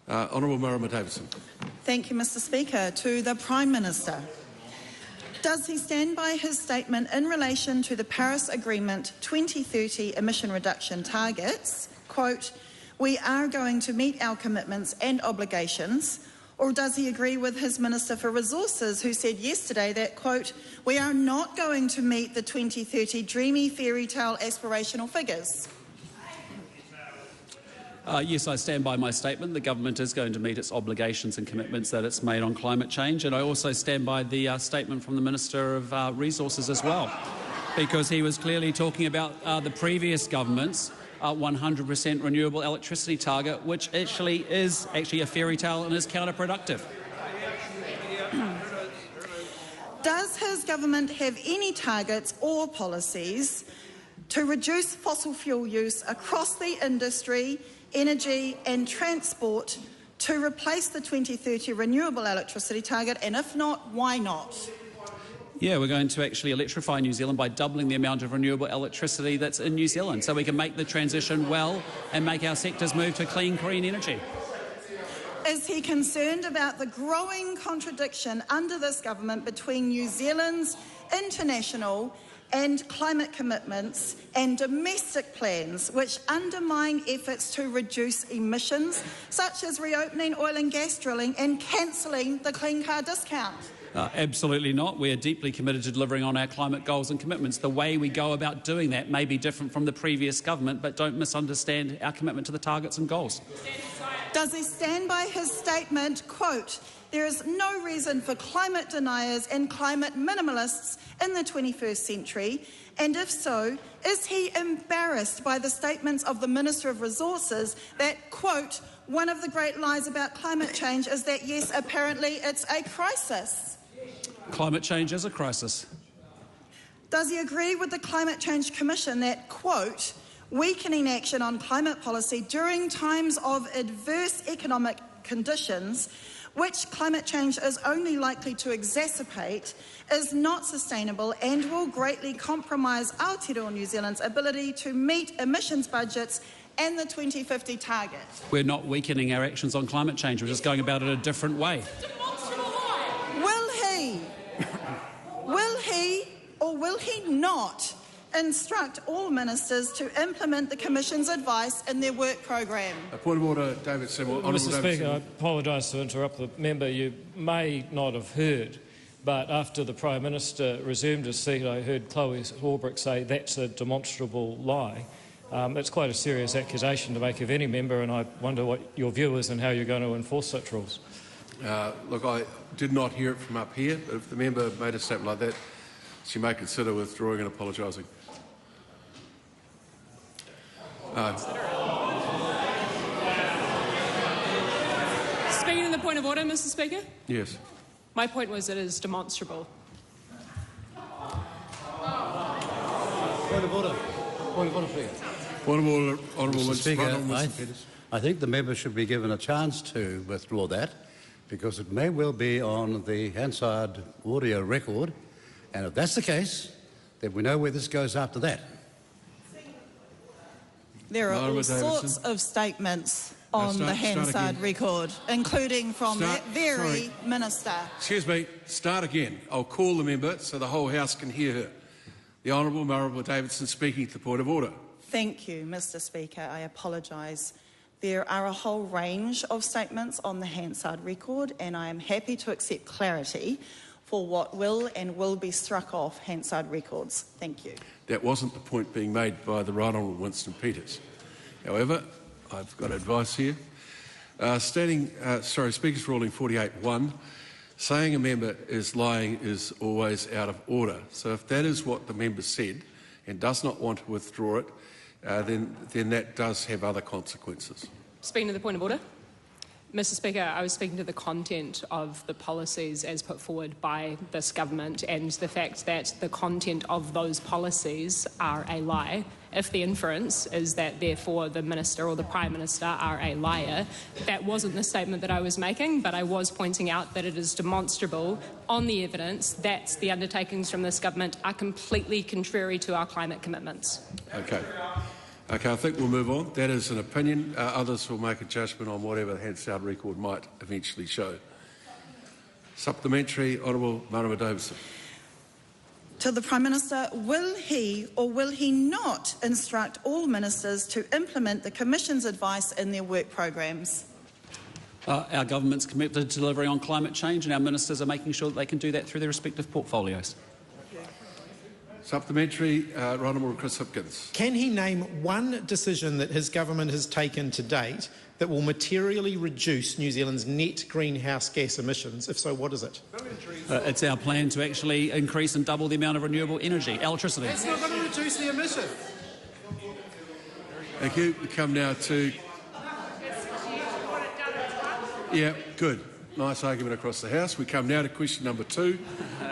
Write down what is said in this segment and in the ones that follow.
Honourable Marama Davidson. Thank you, Mr. Speaker. To the Prime Minister. Does he stand by his statement in relation to the Paris Agreement 2030 emission reduction targets, quote, "We are going to meet our commitments and obligations," or does he agree with his Minister for Resources who said yesterday that, quote, "We are not going to meet the 2030 dreamy fairy tale aspirational figures"? Yes, I stand by my statement. The government is going to meet its obligations and commitments that it's made on climate change, and I also stand by the statement from the Minister of Resources as well, because he was clearly talking about the previous government's 100% renewable electricity target, which actually is a fairy tale and is counterproductive. Does his government have any targets or policies to reduce fossil fuel use across the industry, energy and transport to replace the 2030 renewable electricity target, and if not, why not? Yeah, we're going to actually electrify New Zealand by doubling the amount of renewable electricity that's in New Zealand, so we can make the transition well and make our sectors move to clean, green energy. Is he concerned about the growing contradiction under this government between New Zealand's international and climate commitments and domestic plans which undermine efforts to reduce emissions, such as reopening oil and gas drilling and cancelling the clean car discount? Absolutely not. We are deeply committed to delivering on our climate goals and commitments. The way we go about doing that may be different from the previous government, but don't misunderstand our commitment to the targets and goals. Does he stand by his statement, quote, "There is no reason for climate deniers and climate minimalists in the 21st century"? And if so, is he embarrassed by the statements of the Minister of Resources that, quote, "One of the great lies about climate change is that, yes, apparently it's a crisis"? Climate change is a crisis. Does he agree with the Climate Change Commission that, quote, "Weakening action on climate policy during times of adverse economic conditions, which climate change is only likely to exacerbate, is not sustainable and will greatly compromise Aotearoa New Zealand's ability to meet emissions budgets and the 2050 target"? We're not weakening our actions on climate change. We're just going about it a different way. Will he not instruct all ministers to implement the Commission's advice in their work programme? A point of order, David Seymour. Mr. Speaker, I apologise to interrupt the member. You may not have heard, but after the Prime Minister resumed his seat, I heard Chloe Swarbrick say that's a demonstrable lie. It's quite a serious accusation to make of any member, and I wonder what your view is and how you're going to enforce such rules. Look, I did not hear it from up here, but if the member made a statement like that, she may consider withdrawing and apologising. Speaking of the point of order, Mr. Speaker? Yes. My point was it is demonstrable. Point of order. Point of order, please. Point of order, Honourable Mr. Speaker, Winston Peters. I think the member should be given a chance to withdraw that, because it may well be on the Hansard audio record, and if that's the case, then we know where this goes after that. There are all sorts of statements on the Hansard record, including from that very minister. Excuse me, start again. I'll call the member so the whole House can hear her. The Honourable Marama Davidson speaking to the point of order. Thank you, Mr. Speaker. I apologise. There are a whole range of statements on the Hansard record, and I am happy to accept clarity for what will and will be struck off Hansard records. Thank you. That wasn't the point being made by the Right Honourable Winston Peters. However, I've got advice here. Speaker's ruling 48.1, saying a member is lying is always out of order. So if that is what the member said and does not want to withdraw it, then that does have other consequences. Speaking to the point of order. Mr. Speaker, I was speaking to the content of the policies as put forward by this government and the fact that the content of those policies are a lie. If the inference is that therefore the Minister or the Prime Minister are a liar, that wasn't the statement that I was making, but I was pointing out that it is demonstrable on the evidence that the undertakings from this government are completely contrary to our climate commitments. Okay. Okay, I think we'll move on. That is an opinion. Others will make a judgment on whatever the Hansard record might eventually show. Supplementary, Honourable Marama Davidson. To the Prime Minister, will he or will he not instruct all ministers to implement the Commission's advice in their work programmes? Our government's committed to delivering on climate change, and our ministers are making sure that they can do that through their respective portfolios. Supplementary, Honourable Chris Hipkins. Can he name one decision that his government has taken to date that will materially reduce New Zealand's net greenhouse gas emissions? If so, what is it? It's our plan to actually increase and double the amount of renewable energy, electricity. It's not going to reduce the emissions. Thank you. We come now to... Yeah, good. Nice argument across the House. We come now to question number 2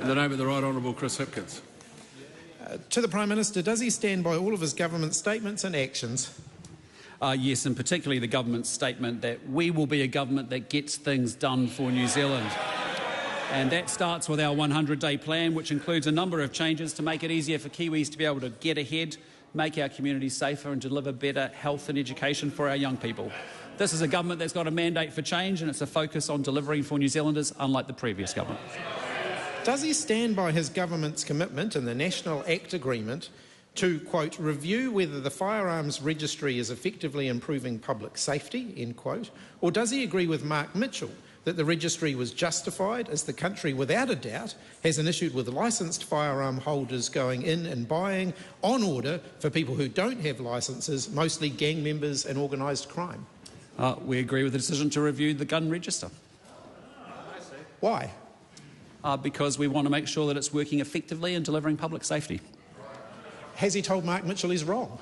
in the name of the Right Honourable Chris Hipkins. To the Prime Minister, does he stand by all of his government statements and actions? Yes, and particularly the government's statement that we will be a government that gets things done for New Zealand. And that starts with our 100-day plan, which includes a number of changes to make it easier for Kiwis to be able to get ahead, make our communities safer and deliver better health and education for our young people. This is a government that's got a mandate for change, and it's a focus on delivering for New Zealanders, unlike the previous government. Does he stand by his government's commitment in the National Act Agreement to, quote, review whether the firearms registry is effectively improving public safety, end quote, or does he agree with Mark Mitchell that the registry was justified as the country, without a doubt, has an issue with licensed firearm holders going in and buying on order for people who don't have licences, mostly gang members and organised crime? We agree with the decision to review the gun register. Why? Because we want to make sure that it's working effectively and delivering public safety. Has he told Mark Mitchell he's wrong?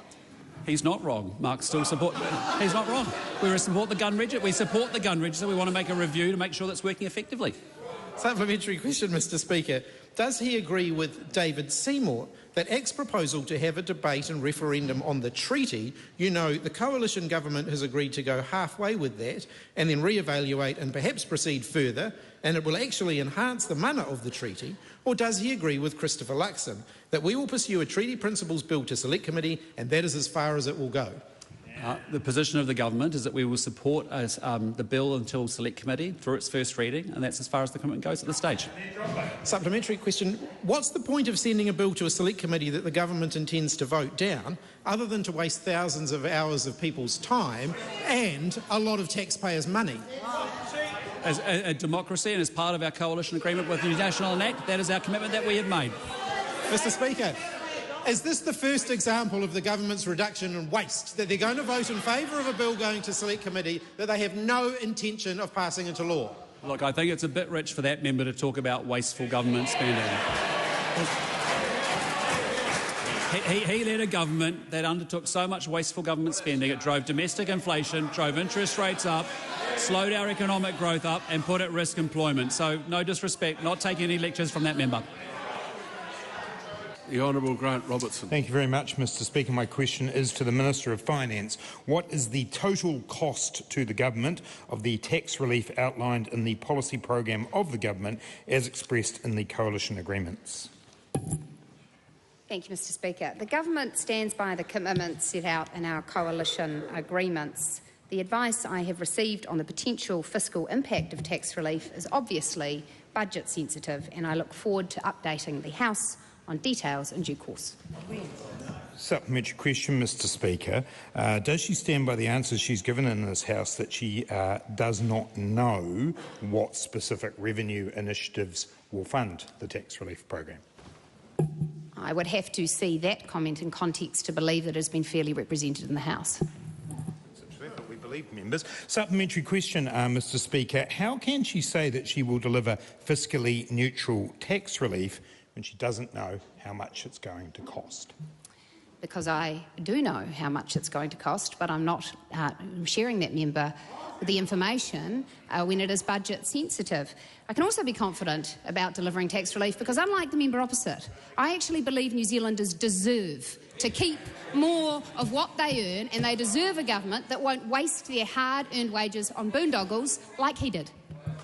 He's not wrong. Mark still supports... He's not wrong. We support the gun register. We support the gun register. We want to make a review to make sure that's working effectively. Supplementary question, Mr Speaker. Does he agree with David Seymour that ACT's proposal to have a debate and referendum on the treaty, you know, the coalition government has agreed to go halfway with that and then re-evaluate and perhaps proceed further, and it will actually enhance the mana of the treaty? Or does he agree with Christopher Luxon that we will pursue a treaty principles bill to select committee and that is as far as it will go? The position of the government is that we will support the bill until select committee through its first reading, and that's as far as the commitment goes at this stage. Supplementary question. What's the point of sending a bill to a select committee that the government intends to vote down, other than to waste thousands of hours of people's time and a lot of taxpayers' money? As a democracy and as part of our coalition agreement with the National and ACT, that is our commitment that we have made. Mr Speaker, is this the first example of the government's reduction in waste, that they're going to vote in favour of a bill going to select committee that they have no intention of passing into law? Look, I think it's a bit rich for that member to talk about wasteful government spending. He led a government that undertook so much wasteful government spending it drove domestic inflation, drove interest rates up, slowed our economic growth up and put at risk employment. So no disrespect, not taking any lectures from that member. The Honourable Grant Robertson. Thank you very much, Mr Speaker. My question is to the Minister of Finance. What is the total cost to the government of the tax relief outlined in the policy program of the government as expressed in the coalition agreements? Thank you, Mr Speaker. The government stands by the commitments set out in our coalition agreements. The advice I have received on the potential fiscal impact of tax relief is obviously budget sensitive, and I look forward to updating the House on details in due course. Supplementary question, Mr Speaker. Does she stand by the answers she's given in this House that she does not know what specific revenue initiatives will fund the tax relief program? I would have to see that comment in context to believe that it has been fairly represented in the House. We believe members. Supplementary question, Mr Speaker. How can she say that she will deliver fiscally neutral tax relief when she doesn't know how much it's going to cost? Because I do know how much it's going to cost, but I'm not sharing that member with the information when it is budget sensitive. I can also be confident about delivering tax relief because, unlike the member opposite, I actually believe New Zealanders deserve to keep more of what they earn, and they deserve a government that won't waste their hard-earned wages on boondoggles like he did.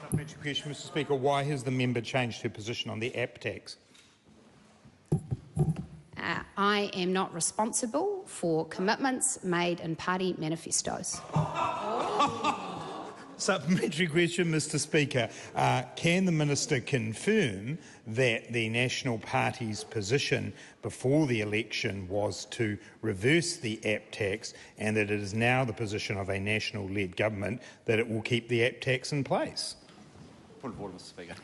Supplementary question, Mr Speaker. Why has the member changed her position on the app tax? I am not responsible for commitments made in party manifestos. Supplementary question, Mr Speaker. Can the Minister confirm that the National Party's position before the election was to reverse the app tax and that it is now the position of a national-led government that it will keep the app tax in place? Point of order, Mr Speaker.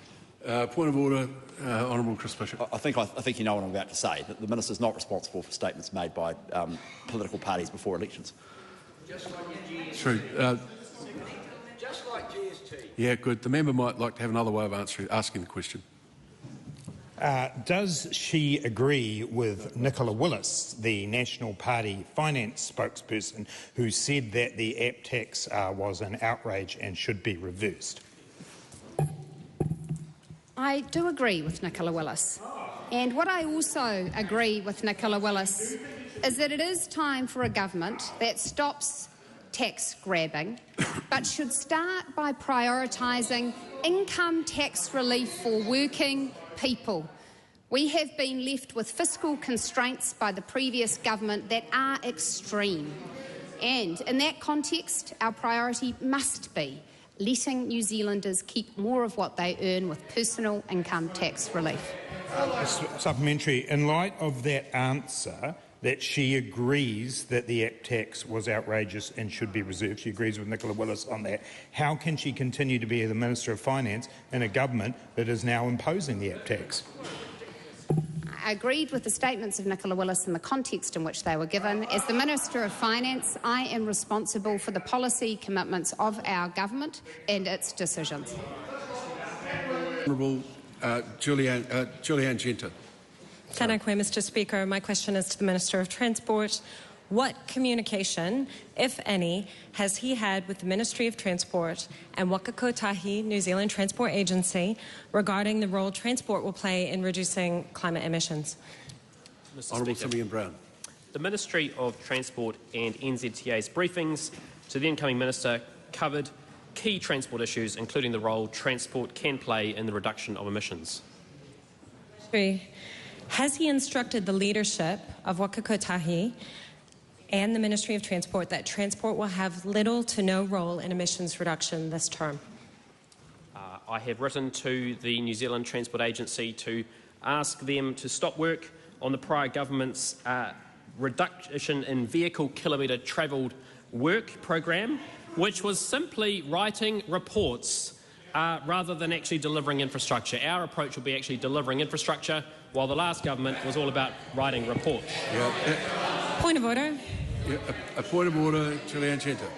Point of order, Honourable Chris Bishop. I think you know what I'm about to say, that the Minister is not responsible for statements made by political parties before elections. True. Just like GST. Yeah, good. The member might like to have another way of asking the question. Does she agree with Nicola Willis, the National Party finance spokesperson, who said that the app tax was an outrage and should be reversed? I do agree with Nicola Willis. And what I also agree with Nicola Willis is that it is time for a government that stops tax grabbing, but should start by prioritising income tax relief for working people. We have been left with fiscal constraints by the previous government that are extreme. And in that context, our priority must be letting New Zealanders keep more of what they earn with personal income tax relief. Supplementary. In light of that answer, that she agrees that the app tax was outrageous and should be reserved. She agrees with Nicola Willis on that. How can she continue to be the Minister of Finance in a government that is now imposing the app tax? I agreed with the statements of Nicola Willis in the context in which they were given. As the Minister of Finance, I am responsible for the policy commitments of our government and its decisions. Honourable Julianne Genter. Tēnā koe, Mr Speaker. My question is to the Minister of Transport. What communication, if any, has he had with the Ministry of Transport and Waka Kotahi New Zealand Transport Agency regarding the role transport will play in reducing climate emissions? Honourable Seymour Brown. The Ministry of Transport and NZTA's briefings to the incoming Minister covered key transport issues, including the role transport can play in the reduction of emissions. Has he instructed the leadership of Waka Kotahi and the Ministry of Transport that transport will have little to no role in emissions reduction this term? I have written to the New Zealand Transport Agency to ask them to stop work on the prior government's reduction in vehicle kilometre travelled work program, which was simply writing reports rather than actually delivering infrastructure. Our approach will be actually delivering infrastructure, while the last government was all about writing reports. Point of order. A point of order, Julianne Genter.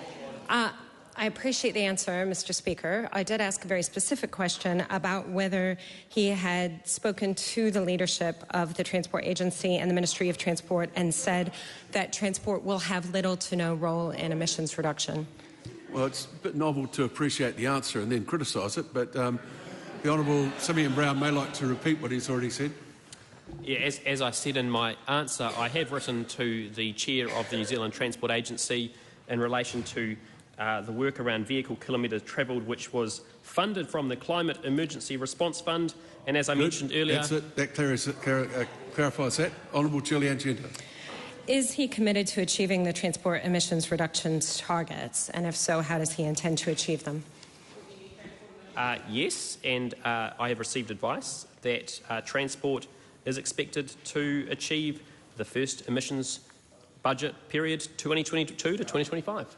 I appreciate the answer, Mr Speaker. I did ask a very specific question about whether he had spoken to the leadership of the Transport Agency and the Ministry of Transport and said that transport will have little to no role in emissions reduction. Well, it's a bit novel to appreciate the answer and then criticise it, but the Honourable Seymour Brown may like to repeat what he's already said. Yeah, as I said in my answer, I have written to the Chair of the New Zealand Transport Agency in relation to the work around vehicle kilometres travelled, which was funded from the Climate Emergency Response Fund, and as I mentioned earlier... That's it. That clarifies that. Honourable Julianne Genter. Is he committed to achieving the transport emissions reductions targets, and if so, how does he intend to achieve them? Yes, and I have received advice that transport is expected to achieve the first emissions budget period 2022 to 2025.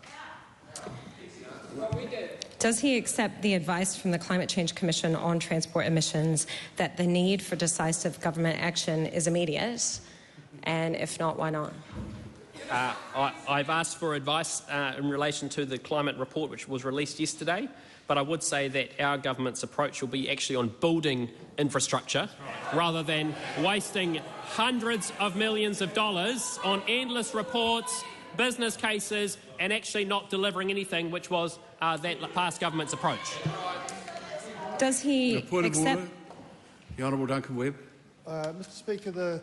Does he accept the advice from the Climate Change Commission on transport emissions that the need for decisive government action is immediate? And if not, why not? I've asked for advice in relation to the climate report which was released yesterday, but I would say that our government's approach will be actually on building infrastructure rather than wasting hundreds of millions of dollars on endless reports, business cases, and actually not delivering anything, which was that past government's approach. Does he accept... The Honourable Duncan Webb. Mr Speaker, the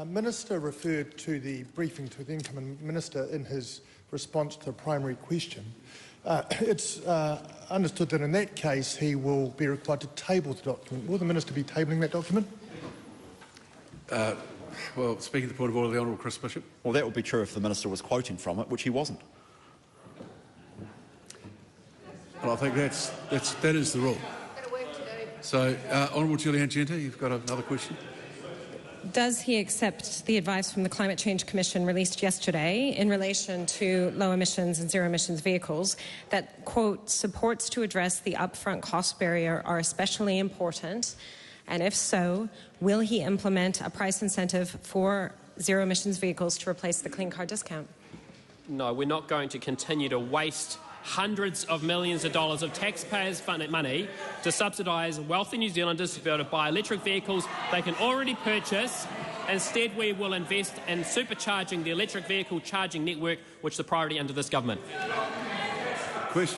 Minister referred to the briefing to the incoming Minister in his response to the primary question. It's understood that in that case he will be required to table the document. Will the Minister be tabling that document? Well, speaking to the point of order, the Honourable Chris Bishop. Well, that would be true if the Minister was quoting from it, which he wasn't. Well, I think that is the rule. So, Honourable Julianne Genter, you've got another question. Does he accept the advice from the Climate Change Commission released yesterday in relation to low emissions and zero emissions vehicles that, quote, supports to address the upfront cost barrier are especially important? And if so, will he implement a price incentive for zero emissions vehicles to replace the clean car discount? No, we're not going to continue to waste hundreds of millions of dollars of taxpayers' funded money to subsidise wealthy New Zealanders to be able to buy electric vehicles they can already purchase. Instead, we will invest in supercharging the electric vehicle charging network, which is the priority under this government.